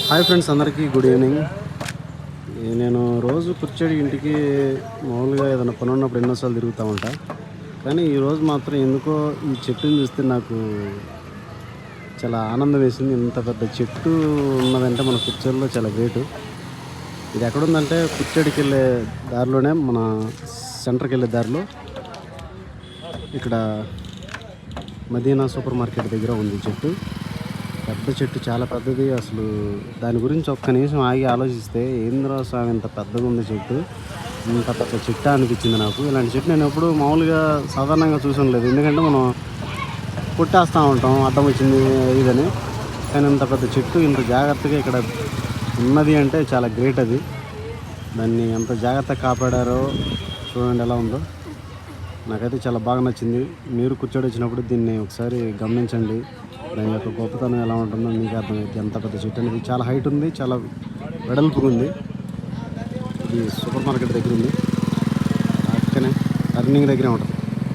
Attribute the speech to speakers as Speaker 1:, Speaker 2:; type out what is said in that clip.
Speaker 1: Hi friends, అందరికీ good evening. నేను రోజు కుర్చేడి ఇంటికి మామూలుగా ఏదైనా పని ఉన్నప్పుడు ఎన్నోసార్లు తిరుగుతూ ఉంటా. కానీ ఈరోజు మాత్రం ఎందుకో ఈ చెట్టుని చూస్తే నాకు చాలా ఆనందం వేసింది. ఇంత పెద్ద చెట్టు ఉన్నదంటే మన కుర్చేడులో చాలా గ్రేటు. ఇది ఎక్కడుందంటే కుర్చేడికి వెళ్ళే దారిలోనే, మన సెంటర్కి వెళ్ళే దారిలో ఇక్కడ మదీనా సూపర్ మార్కెట్ దగ్గర ఉంది చెట్టు. పెద్ద చెట్టు, చాలా పెద్దది. అసలు దాని గురించి ఒక్క నిమిషం ఆగి ఆలోచిస్తే ఏంద్రా స్వామి ఇంత పెద్దగా ఉంది చెట్టు, ఇంత పెద్ద చెట్టు అనిపించింది నాకు. ఇలాంటి చెట్టు నేను ఎప్పుడు మామూలుగా సాధారణంగా చూసి ఉండలేదు. ఎందుకంటే మనం కొట్టేస్తూ ఉంటాం అడ్డం వచ్చింది ఇదని. కానీ ఇంత పెద్ద చెట్టు ఇంత జాగ్రత్తగా ఇక్కడ ఉన్నది అంటే చాలా గ్రేట్. అది దాన్ని ఎంత జాగ్రత్తగా కాపాడారో చూడండి ఎలా ఉందో. నాకైతే చాలా బాగా నచ్చింది. మీరు కూర్చోడి వచ్చినప్పుడు దీన్ని ఒకసారి గమనించండి. దాని యొక్క గొప్పతనం ఎలా ఉంటుందో మీకు అర్థమైంది. ఎంత పెద్ద చెట్టు అనేది, చాలా హైట్ ఉంది, చాలా వెడల్పుగా ఉంది. ఇది సూపర్ మార్కెట్ దగ్గర ఉంది, పక్కనే టర్నింగ్ దగ్గరే ఉంటుంది.